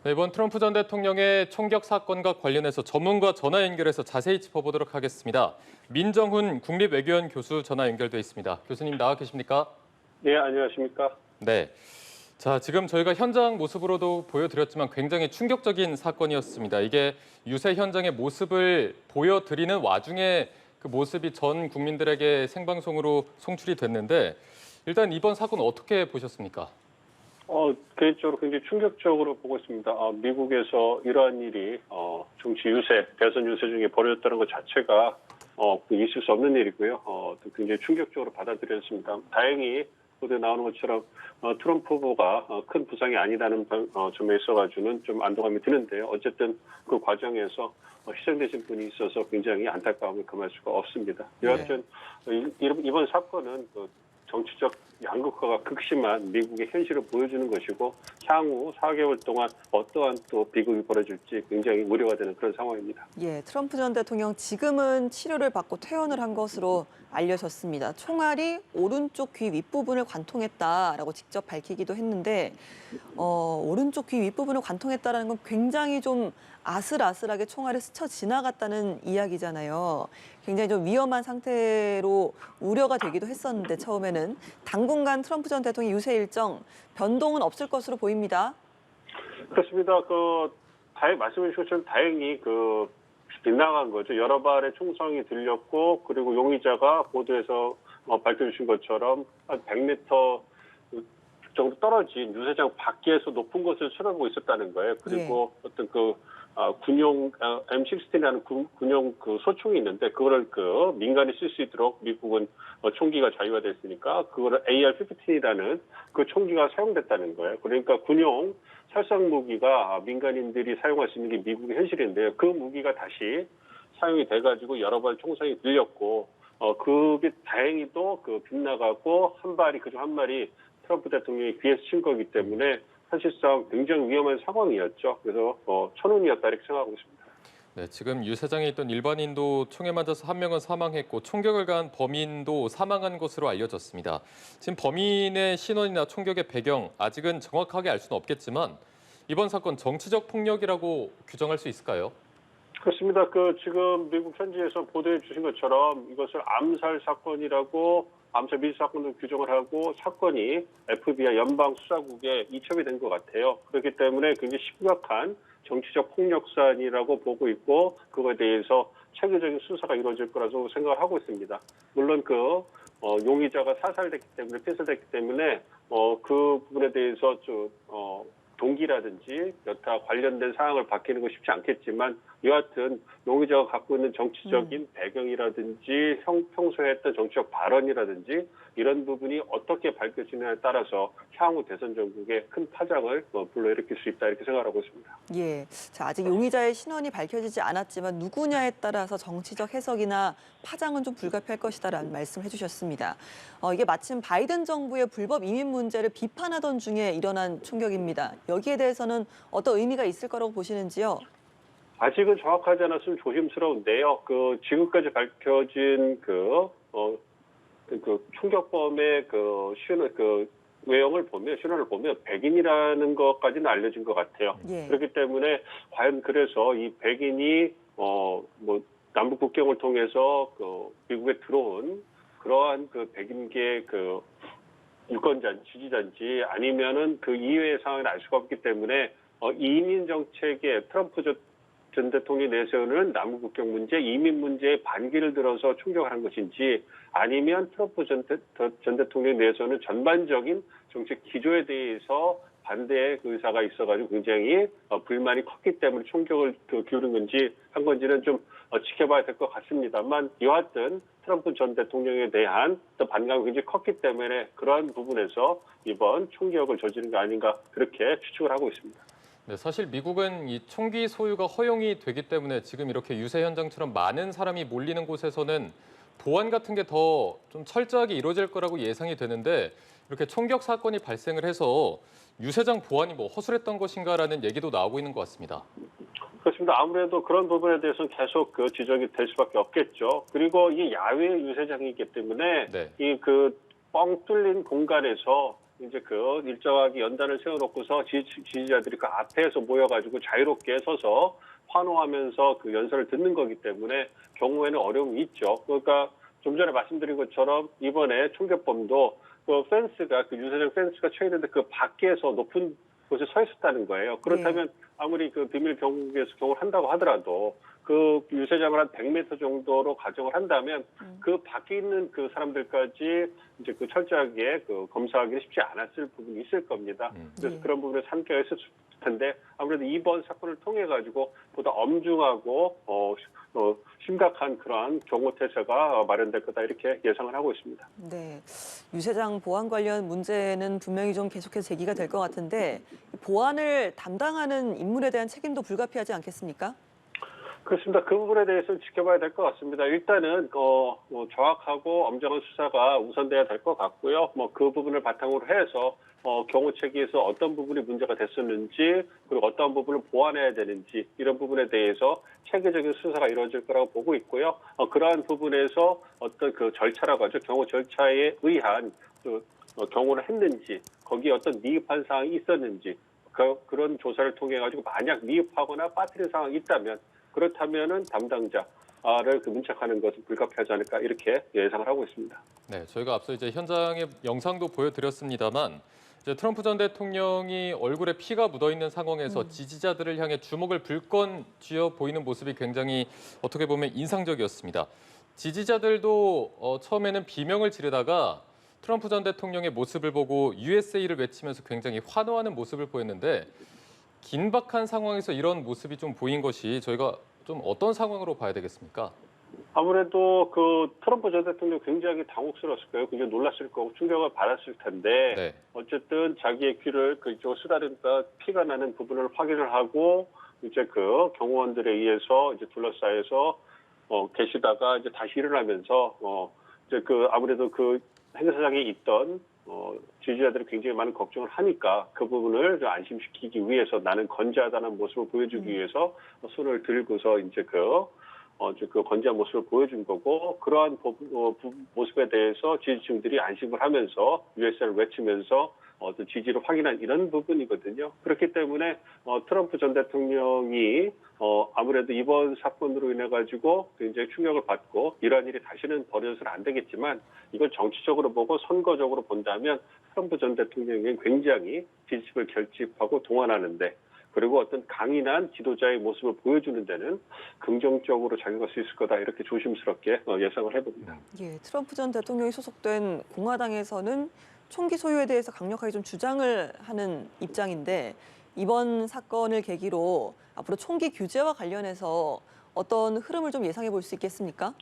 네, 이번 트럼프 전 대통령의 총격 사건과 관련해서 전문가 전화 연결해서 자세히 짚어보도록 하겠습니다. 민정훈 국립외교원 교수 전화 연결돼 있습니다. 교수님 나와 계십니까? 네, 안녕하십니까? 네. 자, 지금 저희가 현장 모습으로도 보여드렸지만 굉장히 충격적인 사건이었습니다. 이게 유세 현장의 모습을 보여드리는 와중에 그 모습이 전 국민들에게 생방송으로 송출이 됐는데 일단 이번 사건 어떻게 보셨습니까? 개인적으로 굉장히 충격적으로 보고 있습니다. 미국에서 이러한 일이 정치 유세, 대선 유세 중에 벌어졌다는 것 자체가 있을 수 없는 일이고요. 굉장히 충격적으로 받아들였습니다. 다행히 보도에 나오는 것처럼 트럼프 후보가 큰 부상이 아니라는 점에 있어가지고는 좀 안도감이 드는데요. 어쨌든 그 과정에서 희생되신 분이 있어서 굉장히 안타까움을 금할 수가 없습니다. 여하튼 이번 사건은 정치적 양극화가 극심한 미국의 현실을 보여주는 것이고 향후 4개월 동안 어떠한 또 비극이 벌어질지 굉장히 우려가 되는 그런 상황입니다. 예, 트럼프 전 대통령 지금은 치료를 받고 퇴원을 한 것으로 알려졌습니다. 총알이 오른쪽 귀 윗부분을 관통했다라고 직접 밝히기도 했는데 오른쪽 귀 윗부분을 관통했다라는 건 굉장히 좀 아슬아슬하게 총알이 스쳐 지나갔다는 이야기잖아요. 굉장히 좀 위험한 상태로 우려가 되기도 했었는데 처음에는 당분간 트럼프 전 대통령 유세 일정 변동은 없을 것으로 보입니다. 그렇습니다. 말씀해 주신 것처럼 다행히 빗나간 거죠. 여러 발의 총성이 들렸고 그리고 용의자가 보도에서 밝혀주신 것처럼 한 100m 정도 떨어진 유세장 밖에서 높은 곳을 쳐다보고 있었다는 거예요. 그리고 어떤 군용 M16이라는 군용 소총이 있는데 그거를 민간이 쓸 수 있도록 미국은 총기가 자유화됐으니까 그거를 AR-15이라는 그 총기가 사용됐다는 거예요. 그러니까 군용 살상 무기가 민간인들이 사용할 수 있는 게 미국의 현실인데요. 그 무기가 다시 사용이 돼가지고 여러 발 총성이 들렸고 그게 다행히도 빗나가고 한 발이 그중 한 발이 트럼프 대통령이 귀에서 친 거기 때문에 사실상 굉장히 위험한 상황이었죠. 그래서 천운이었다 이렇게 생각하고 있습니다. 네, 지금 유세장에 있던 일반인도 총에 맞아서 한 명은 사망했고 총격을 가한 범인도 사망한 것으로 알려졌습니다. 지금 범인의 신원이나 총격의 배경 아직은 정확하게 알 수는 없겠지만 이번 사건 정치적 폭력이라고 규정할 수 있을까요? 그렇습니다. 지금 미국 현지에서 보도해 주신 것처럼 이것을 암살 사건이라고 암살 미수 사건으로 규정을 하고 사건이 FBI 연방수사국에 이첩이 된 것 같아요. 그렇기 때문에 굉장히 심각한 정치적 폭력 사안이라고 보고 있고 그거에 대해서 체계적인 수사가 이루어질 거라고 생각을 하고 있습니다. 물론 용의자가 사살됐기 때문에 폐살됐기 때문에 그 부분에 대해서 동기라든지 여타 관련된 사항을 밝히는 건 쉽지 않겠지만 여하튼 용의자가 갖고 있는 정치적인 배경이라든지 평소에 했던 정치적 발언이라든지 이런 부분이 어떻게 밝혀지느냐에 따라서 향후 대선 전국에 큰 파장을 불러일으킬 수 있다 이렇게 생각하고 있습니다. 예, 자, 아직 용의자의 신원이 밝혀지지 않았지만 누구냐에 따라서 정치적 해석이나 파장은 좀 불가피할 것이다라는 말씀을 해주셨습니다. 이게 마침 바이든 정부의 불법 이민 문제를 비판하던 중에 일어난 총격입니다. 여기에 대해서는 어떤 의미가 있을 거라고 보시는지요? 아직은 정확하지 않았으면 조심스러운데요. 지금까지 밝혀진 총격범의 외형을 보면 신원을 보면 백인이라는 것까지는 알려진 것 같아요. 예. 그렇기 때문에 과연 그래서 이 백인이 남북 국경을 통해서 미국에 들어온 그러한 백인계 유권자인지 지지자인지 아니면은 그 이외의 상황을 알 수가 없기 때문에 이민 정책에 트럼프 전 대통령이 내세우는 남북 국경 문제, 이민 문제에 반기를 들어서 충격하는 것인지 아니면 트럼프 전 대통령이 내세우는 전반적인 정책 기조에 대해서 반대의 의사가 있어가지고 굉장히 불만이 컸기 때문에 총격을 기울인 건지 한 건지는 좀 지켜봐야 될 것 같습니다만 여하튼 트럼프 전 대통령에 대한 또 반감이 굉장히 컸기 때문에 그러한 부분에서 이번 총격을 저지른 게 아닌가 그렇게 추측을 하고 있습니다. 네, 사실 미국은 이 총기 소유가 허용이 되기 때문에 지금 이렇게 유세 현장처럼 많은 사람이 몰리는 곳에서는 보안 같은 게 더 좀 철저하게 이루어질 거라고 예상이 되는데 이렇게 총격 사건이 발생을 해서 유세장 보안이 허술했던 것인가라는 얘기도 나오고 있는 것 같습니다. 그렇습니다. 아무래도 그런 부분에 대해서는 계속 지적이 될 수밖에 없겠죠. 그리고 이 야외 유세장이기 때문에 네. 이 뻥 뚫린 공간에서 이제 그 일정하게 연단을 세워놓고서 지지자들이 그 앞에서 모여가지고 자유롭게 서서 환호하면서 그 연설을 듣는 거기 때문에 경우에는 어려움이 있죠. 그러니까 좀 전에 말씀드린 것처럼 이번에 총격범도 그 펜스가 그 유세장 펜스가 쳐있는데 그 밖에서 높은 곳에 서 있었다는 거예요. 그렇다면 아무리 그 비밀 경국에서 경호를 한다고 하더라도 그 유세장을 한 100m 정도로 가정을 한다면 그 밖에 있는 그 사람들까지 이제 그 철저하게 그 검사하기는 쉽지 않았을 부분이 있을 겁니다. 그래서 그런 부분에 함께 했을 텐데 아무래도 이번 사건을 통해 가지고 보다 엄중하고 심각한 그러한 경호 태세가 마련될 거다 이렇게 예상을 하고 있습니다. 네, 유세장 보안 관련 문제는 분명히 좀 계속해서 제기가 될 것 같은데 보안을 담당하는 인물에 대한 책임도 불가피하지 않겠습니까? 그렇습니다. 그 부분에 대해서는 지켜봐야 될 것 같습니다. 일단은 정확하고 엄정한 수사가 우선돼야 될 것 같고요. 그 부분을 바탕으로 해서 경호 체계에서 어떤 부분이 문제가 됐었는지 그리고 어떤 부분을 보완해야 되는지 이런 부분에 대해서 체계적인 수사가 이루어질 거라고 보고 있고요. 그러한 부분에서 어떤 그 절차라고 하죠. 경호 절차에 의한 경호를 했는지 거기에 어떤 미흡한 사항이 있었는지 그런 조사를 통해 가지고 만약 미흡하거나 빠뜨린 상황이 있다면 그렇다면은 담당자를 문책하는 것은 불가피하지 않을까 이렇게 예상을 하고 있습니다. 네, 저희가 앞서 이제 현장의 영상도 보여드렸습니다만 이제 트럼프 전 대통령이 얼굴에 피가 묻어 있는 상황에서 지지자들을 향해 주먹을 불끈 쥐어 보이는 모습이 굉장히 어떻게 보면 인상적이었습니다. 지지자들도 처음에는 비명을 지르다가 트럼프 전 대통령의 모습을 보고 USA를 외치면서 굉장히 환호하는 모습을 보였는데 긴박한 상황에서 이런 모습이 좀 보인 것이 저희가 좀 어떤 상황으로 봐야 되겠습니까? 아무래도 그 트럼프 전 대통령 굉장히 당혹스러웠을 거예요. 굉장히 놀랐을 거고 충격을 받았을 텐데 네. 어쨌든 자기의 귀를 그쪽 쓰다듬다 피가 나는 부분을 확인을 하고 이제 그 경호원들에 의해서 이제 둘러싸여서 계시다가 이제 다시 일어나면서 이제 그 아무래도 그 행사장에 있던 지지자들이 굉장히 많은 걱정을 하니까 그 부분을 좀 안심시키기 위해서 나는 건재하다는 모습을 보여주기 위해서 손을 들고서 이제 그 건재한 모습을 보여준 거고 그러한 모습에 대해서 지지층들이 안심을 하면서 USA를 외치면서 어떤 지지를 확인한 이런 부분이거든요. 그렇기 때문에 트럼프 전 대통령이 아무래도 이번 사건으로 인해 가지고 굉장히 충격을 받고 이러한 일이 다시는 벌어져서는 안 되겠지만 이걸 정치적으로 보고 선거적으로 본다면 트럼프 전 대통령이 굉장히 지지층을 결집하고 동원하는데 그리고 어떤 강인한 지도자의 모습을 보여주는 데는 긍정적으로 작용할 수 있을 거다 이렇게 조심스럽게 예상을 해봅니다. 예, 트럼프 전 대통령이 소속된 공화당에서는 총기 소유에 대해서 강력하게 좀 주장을 하는 입장인데 이번 사건을 계기로 앞으로 총기 규제와 관련해서 어떤 흐름을 좀 예상해 볼 수 있겠습니까?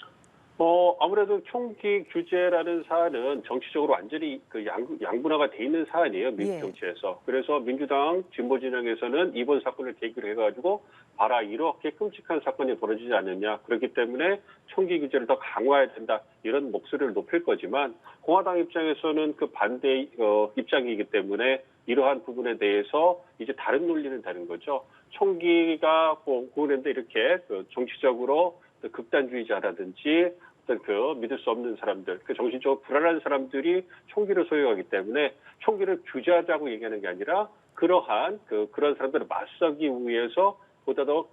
아무래도 총기 규제라는 사안은 정치적으로 완전히 그 양분화가 돼 있는 사안이에요, 미국 정치에서. 그래서 민주당 진보 진영에서는 이번 사건을 계기로 해가지고 봐라 이렇게 끔찍한 사건이 벌어지지 않느냐. 그렇기 때문에 총기 규제를 더 강화해야 된다. 이런 목소리를 높일 거지만 공화당 입장에서는 그 반대 입장이기 때문에 이러한 부분에 대해서 이제 다른 논리는 다른 거죠. 총기가 그런데 이렇게 정치적으로 극단주의자라든지 어떤 그 믿을 수 없는 사람들, 그 정신적으로 불안한 사람들이 총기를 소유하기 때문에 총기를 규제하자고 얘기하는 게 아니라 그러한 그런 사람들을 맞서기 위해서 보다 더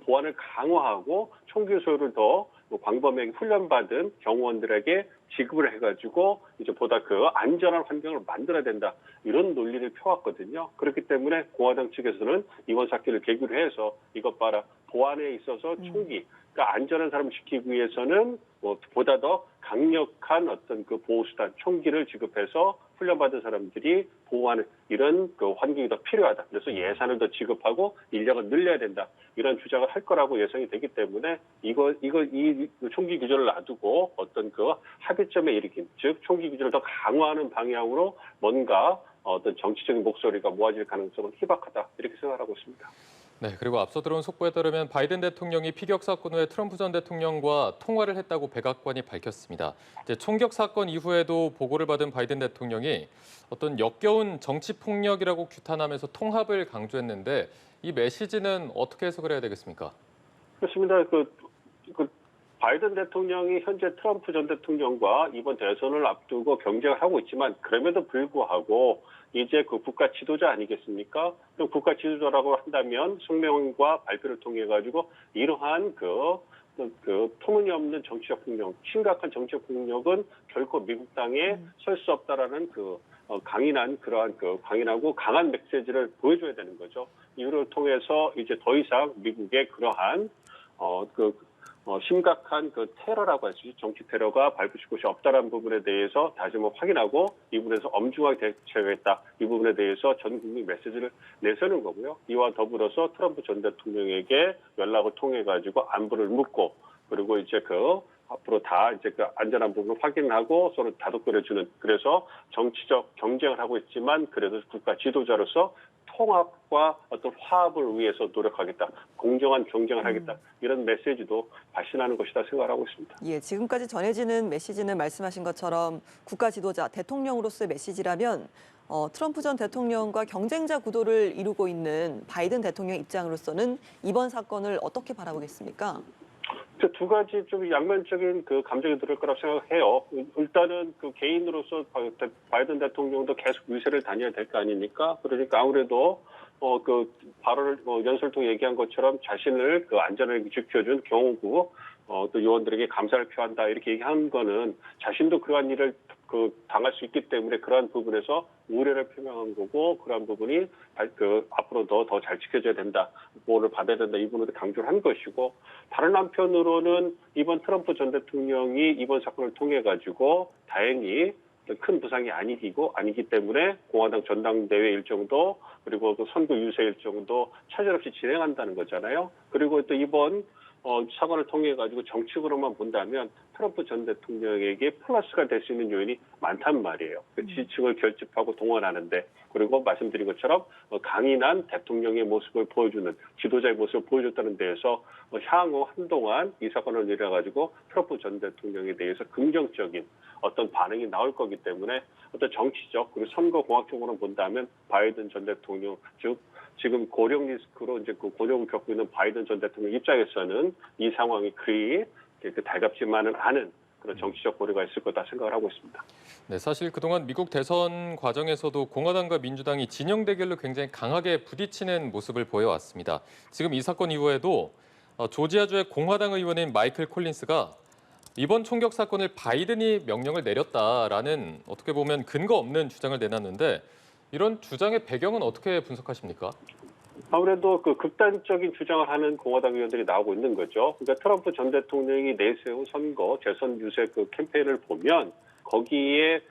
보안을 강화하고 총기 소유를 더 광범위하게 훈련받은 경호원들에게 지급을 해가지고 이제 보다 안전한 환경을 만들어야 된다 이런 논리를 펴왔거든요. 그렇기 때문에 공화당 측에서는 이번 사건을 계기로 해서 이것 봐라 보안에 있어서 총기 그러니까 안전한 사람을 지키기 위해서는 보다 더 강력한 어떤 그 보호수단 총기를 지급해서 훈련받은 사람들이 보호하는 이런 환경이 더 필요하다. 그래서 예산을 더 지급하고 인력을 늘려야 된다. 이런 주장을 할 거라고 예상이 되기 때문에 이 총기 규제를 놔두고 어떤 합의점에 이르긴 즉 총기 규제를 더 강화하는 방향으로 뭔가 어떤 정치적인 목소리가 모아질 가능성은 희박하다. 이렇게 생각하고 있습니다. 네, 그리고 앞서 들어온 속보에 따르면 바이든 대통령이 피격 사건 후에 트럼프 전 대통령과 통화를 했다고 백악관이 밝혔습니다. 이제 총격 사건 이후에도 보고를 받은 바이든 대통령이 어떤 역겨운 정치 폭력이라고 규탄하면서 통합을 강조했는데 이 메시지는 어떻게 해석을 해야 되겠습니까? 그렇습니다. 바이든 대통령이 현재 트럼프 전 대통령과 이번 대선을 앞두고 경쟁을 하고 있지만 그럼에도 불구하고 이제 그 국가 지도자 아니겠습니까? 그럼 국가 지도자라고 한다면 성명과 발표를 통해 가지고 이러한 그 터무니없는 정치적 폭력, 심각한 정치적 폭력은 결코 미국 땅에 설 수 없다라는 강인하고 강한 메시지를 보여줘야 되는 거죠. 이를 통해서 이제 더 이상 미국의 그러한 심각한 테러라고 할 수 있죠. 정치 테러가 밟으실 곳이 없다라는 부분에 대해서 다시 한번 확인하고 이 부분에서 엄중하게 대처하겠다. 이 부분에 대해서 전 국민 메시지를 내세우는 거고요. 이와 더불어서 트럼프 전 대통령에게 연락을 통해 가지고 안부를 묻고 그리고 이제 앞으로 다 이제 안전한 부분을 확인하고 서로 다독거려주는 그래서 정치적 경쟁을 하고 있지만 그래도 국가 지도자로서 통합과 어떤 화합을 위해서 노력하겠다. 공정한 경쟁을 하겠다. 이런 메시지도 발신하는 것이다 생각하고 있습니다. 예, 지금까지 전해지는 메시지는 말씀하신 것처럼 국가 지도자, 대통령으로서의 메시지라면 트럼프 전 대통령과 경쟁자 구도를 이루고 있는 바이든 대통령 입장으로서는 이번 사건을 어떻게 바라보겠습니까? 두 가지 좀 양면적인 감정이 들을 거라고 생각해요. 일단은 개인으로서 바이든 대통령도 계속 유세를 다녀야 될 거 아닙니까? 그러니까 아무래도 발언을 연설 통해 얘기한 것처럼 자신을 안전하게 지켜준 경호국 또 요원들에게 감사를 표한다 이렇게 얘기한 거는 자신도 그러한 일을 당할 수 있기 때문에 그러한 부분에서 우려를 표명한 거고 그러한 부분이 앞으로도 더 잘 지켜져야 된다, 보호를 받아야 된다 이 부분을 강조를 한 것이고 다른 한편으로는 이번 트럼프 전 대통령이 이번 사건을 통해 가지고 다행히 큰 부상이 아니기 때문에 공화당 전당대회 일정도 그리고 선거 유세 일정도 차질 없이 진행한다는 거잖아요. 그리고 또 이번 사건을 통해 가지고 정치적으로만 본다면 트럼프 전 대통령에게 플러스가 될 수 있는 요인이 많단 말이에요. 지지층을 결집하고 동원하는데 그리고 말씀드린 것처럼 강인한 대통령의 모습을 보여주는 지도자의 모습을 보여줬다는 데에서 향후 한동안 이 사건을 일해 가지고 트럼프 전 대통령에 대해서 긍정적인 어떤 반응이 나올 거기 때문에 어떤 정치적 그리고 선거 공학적으로 본다면 바이든 전 대통령 즉 지금 고령 리스크로 이제 고령을 겪고 있는 바이든 전 대통령 입장에서는 이 상황이 그리 달갑지만은 않은 그런 정치적 고려가 있을 거다 생각을 하고 있습니다. 네, 사실 그동안 미국 대선 과정에서도 공화당과 민주당이 진영 대결로 굉장히 강하게 부딪히는 모습을 보여왔습니다. 지금 이 사건 이후에도 조지아주의 공화당 의원인 마이클 콜린스가 이번 총격 사건을 바이든이 명령을 내렸다라는 어떻게 보면 근거 없는 주장을 내놨는데 이런 주장의 배경은 어떻게 분석하십니까? 아무래도 극단적인 주장을 하는 공화당 의원들이 나오고 있는 거죠. 그러니까 트럼프 전 대통령이 내세운 재선 유세 캠페인을 보면 거기에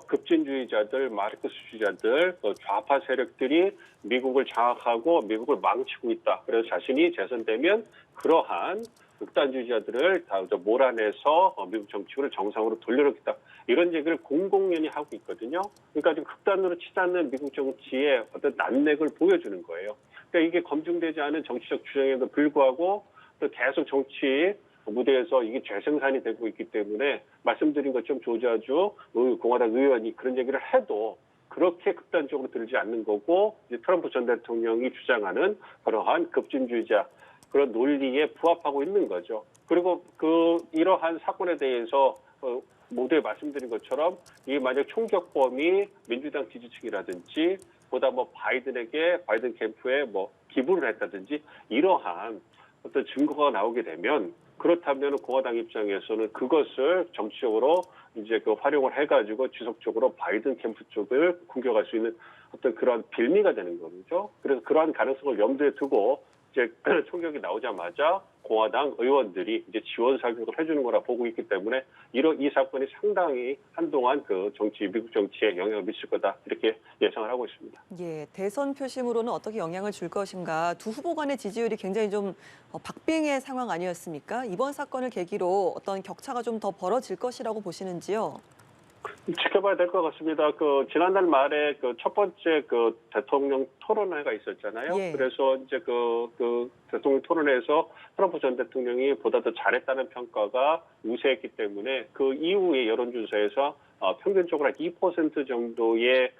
급진주의자들, 마르크스주의자들, 좌파 세력들이 미국을 장악하고 미국을 망치고 있다. 그래서 자신이 재선되면 그러한 극단주의자들을 다 몰아내서 미국 정치를 정상으로 돌려놓겠다. 이런 얘기를 공공연히 하고 있거든요. 그러니까 좀 극단으로 치지 않는 미국 정치의 어떤 난맥을 보여주는 거예요. 그러니까 이게 검증되지 않은 정치적 주장에도 불구하고 또 계속 정치 무대에서 이게 재생산이 되고 있기 때문에 말씀드린 것처럼 조지아주 공화당 의원이 그런 얘기를 해도 그렇게 극단적으로 들지 않는 거고 이제 트럼프 전 대통령이 주장하는 그러한 급진주의자 그런 논리에 부합하고 있는 거죠. 그리고 이러한 사건에 대해서 모두에 말씀드린 것처럼 이 만약 총격범이 민주당 지지층이라든지 보다 바이든 캠프에 기부를 했다든지 이러한 어떤 증거가 나오게 되면 그렇다면 공화당 입장에서는 그것을 정치적으로 이제 활용을 해가지고 지속적으로 바이든 캠프 쪽을 공격할 수 있는 어떤 그러한 빌미가 되는 거죠. 그래서 그러한 가능성을 염두에 두고 이제 총격이 나오자마자 공화당 의원들이 이제 지원 사격을 해주는 거라 보고 있기 때문에 이 사건이 상당히 한동안 미국 정치에 영향을 미칠 거다 이렇게 예상을 하고 있습니다. 예, 대선 표심으로는 어떻게 영향을 줄 것인가. 두 후보 간의 지지율이 굉장히 좀 박빙의 상황 아니었습니까? 이번 사건을 계기로 어떤 격차가 좀 더 벌어질 것이라고 보시는지요? 지켜봐야 될 것 같습니다. 지난달 말에 첫 번째 대통령 토론회가 있었잖아요. 예. 그래서 이제 대통령 토론회에서 트럼프 전 대통령이 보다 더 잘했다는 평가가 우세했기 때문에 그 이후에 여론조사에서 평균적으로 한 2% 정도의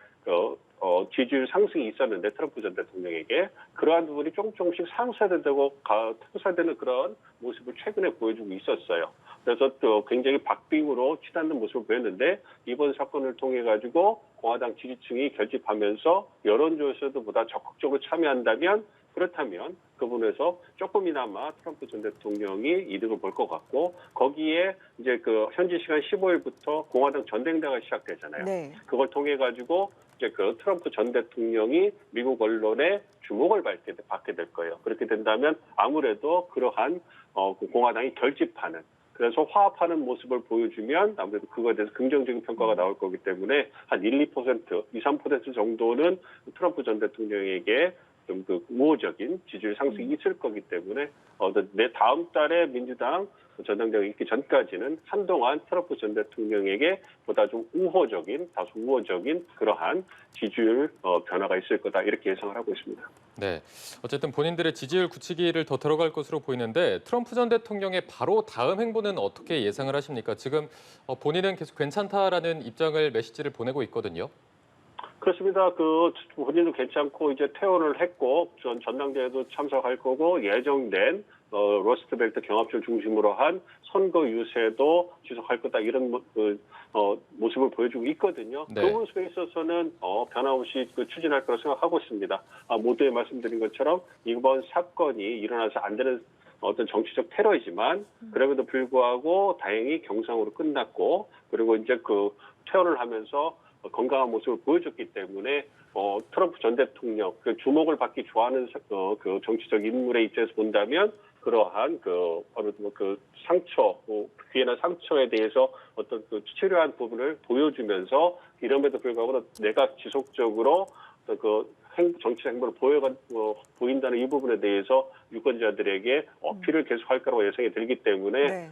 지지율 상승이 있었는데 트럼프 전 대통령에게 그러한 부분이 조금씩 상쇄되는 그런 모습을 최근에 보여주고 있었어요. 그래서 또 굉장히 박빙으로 치닫는 모습을 보였는데 이번 사건을 통해 가지고 공화당 지지층이 결집하면서 여론조사에도 보다 적극적으로 참여한다면 그렇다면 그 부분에서 조금이나마 트럼프 전 대통령이 이득을 볼 것 같고 거기에 이제 그 현지 시간 15일부터 공화당 전당대회가 시작되잖아요. 네. 그걸 통해 가지고 이제 그 트럼프 전 대통령이 미국 언론에 주목을 받게 될 거예요. 그렇게 된다면 아무래도 그러한 그 공화당이 결집하는 그래서 화합하는 모습을 보여주면 아무래도 그거에 대해서 긍정적인 평가가 나올 거기 때문에 한 1~2%, 2~3% 정도는 트럼프 전 대통령에게 좀 그 우호적인 지지율 상승이 있을 거기 때문에 내 다음 달에 민주당 전당대회 있기 전까지는 한동안 트럼프 전 대통령에게 보다 좀 다소 우호적인 그러한 지지율 변화가 있을 거다 이렇게 예상을 하고 있습니다. 네, 어쨌든 본인들의 지지율 굳히기를 더 들어갈 것으로 보이는데 트럼프 전 대통령의 바로 다음 행보는 어떻게 예상을 하십니까? 지금 본인은 계속 괜찮다라는 입장을 메시지를 보내고 있거든요. 그렇습니다. 그 본인도 괜찮고 이제 퇴원을 했고 전당대회도 참석할 거고 예정된 러스트벨트 경합지를 중심으로 한 선거 유세도 지속할 거다 이런 모습을 보여주고 있거든요. 네. 그 모습에 있어서는 변함없이 추진할 거라고 생각하고 있습니다. 모두에 말씀드린 것처럼 이번 사건이 일어나서 안 되는 어떤 정치적 테러이지만 그럼에도 불구하고 다행히 경상으로 끝났고 그리고 이제 그 퇴원을 하면서 건강한 모습을 보여줬기 때문에 트럼프 전 대통령 그 주목을 받기 좋아하는 그 정치적 인물의 입장에서 본다면 그러한 그 상처, 귀에나 상처에 대해서 어떤 그 치료한 부분을 보여주면서 이럼에도 불구하고 내가 지속적으로 정치 행보를 보인다는 이 부분에 대해서 유권자들에게 어필을 계속할 거라고 예상이 들기 때문에 네.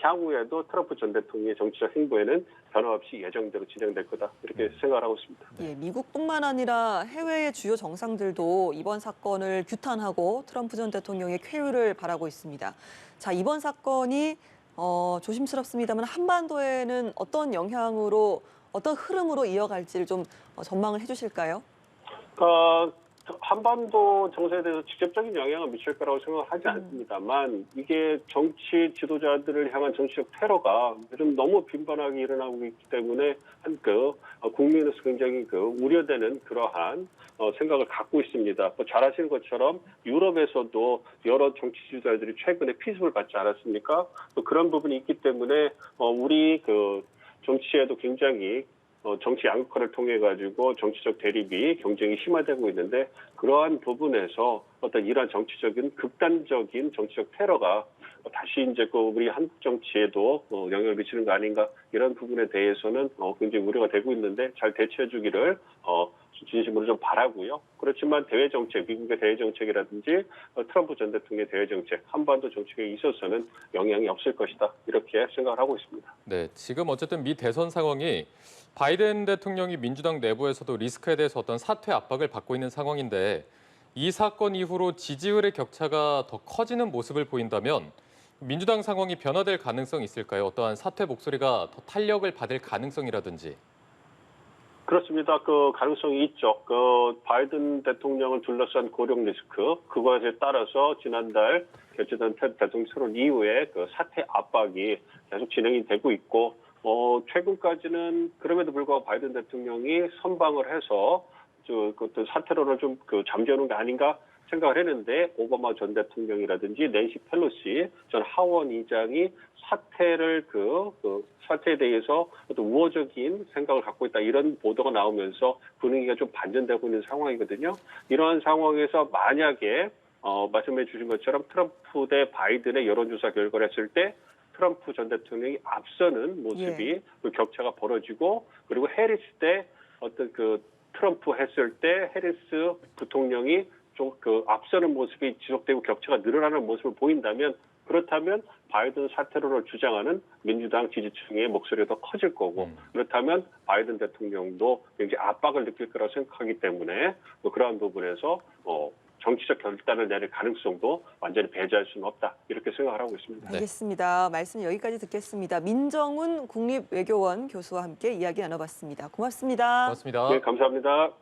향후에도 트럼프 전 대통령의 정치적 행보에는 변함없이 예정대로 진행될 거다 이렇게 생각을 하고 있습니다. 예, 미국뿐만 아니라 해외의 주요 정상들도 이번 사건을 규탄하고 트럼프 전 대통령의 쾌유를 바라고 있습니다. 자, 이번 사건이 조심스럽습니다만 한반도에는 어떤 영향으로 어떤 흐름으로 이어갈지를 좀 전망을 해주실까요? 한반도 정세에 대해서 직접적인 영향을 미칠 거라고 생각하지 않습니다만 이게 정치 지도자들을 향한 정치적 테러가 요즘 너무 빈번하게 일어나고 있기 때문에 국민으로서 굉장히 우려되는 그러한 생각을 갖고 있습니다. 잘 아시는 것처럼 유럽에서도 여러 정치 지도자들이 최근에 피습을 받지 않았습니까? 또 그런 부분이 있기 때문에 우리 정치에도 굉장히 정치 양극화를 통해 가지고 정치적 대립이 경쟁이 심화되고 있는데 그러한 부분에서 어떤 이러한 극단적인 정치적 테러가 다시 이제 우리 한국 정치에도 영향을 미치는 거 아닌가 이런 부분에 대해서는 굉장히 우려가 되고 있는데 잘 대처해 주기를 진심으로 좀 바라고요. 그렇지만 대외 정책, 미국의 대외 정책이라든지 트럼프 전 대통령의 대외 정책, 한반도 정책에 있어서는 영향이 없을 것이다. 이렇게 생각을 하고 있습니다. 네, 지금 어쨌든 미 대선 상황이 바이든 대통령이 민주당 내부에서도 리스크에 대해서 어떤 사퇴 압박을 받고 있는 상황인데 이 사건 이후로 지지율의 격차가 더 커지는 모습을 보인다면 민주당 상황이 변화될 가능성이 있을까요? 어떠한 사퇴 목소리가 더 탄력을 받을 가능성이라든지. 그렇습니다. 그 가능성이 있죠. 바이든 대통령을 둘러싼 고령 리스크, 그것에 따라서 지난달 개최된 대통령 선언 이후에 사퇴 압박이 계속 진행이 되고 있고, 최근까지는 그럼에도 불구하고 바이든 대통령이 선방을 해서 사퇴로를 좀 잠재우는 게 아닌가 생각을 했는데 오바마 전 대통령이라든지 낸시 펠로시 전 하원 의장이 사퇴에 대해서 어떤 우호적인 생각을 갖고 있다 이런 보도가 나오면서 분위기가 좀 반전되고 있는 상황이거든요. 이러한 상황에서 만약에 말씀해 주신 것처럼 트럼프 대 바이든의 여론조사 결과를 했을 때 트럼프 전 대통령이 앞서는 모습이 격차가 벌어지고 그리고 해리스 때 트럼프 했을 때 해리스 부통령이 좀 앞서는 모습이 지속되고 격차가 늘어나는 모습을 보인다면 그렇다면 바이든 사퇴로를 주장하는 민주당 지지층의 목소리가 더 커질 거고 그렇다면 바이든 대통령도 굉장히 압박을 느낄 거라고 생각하기 때문에 그러한 부분에서 정치적 결단을 내릴 가능성도 완전히 배제할 수는 없다. 이렇게 생각을 하고 있습니다. 알겠습니다. 말씀 여기까지 듣겠습니다. 민정훈 국립외교원 교수와 함께 이야기 나눠봤습니다. 고맙습니다. 고맙습니다. 네, 감사합니다.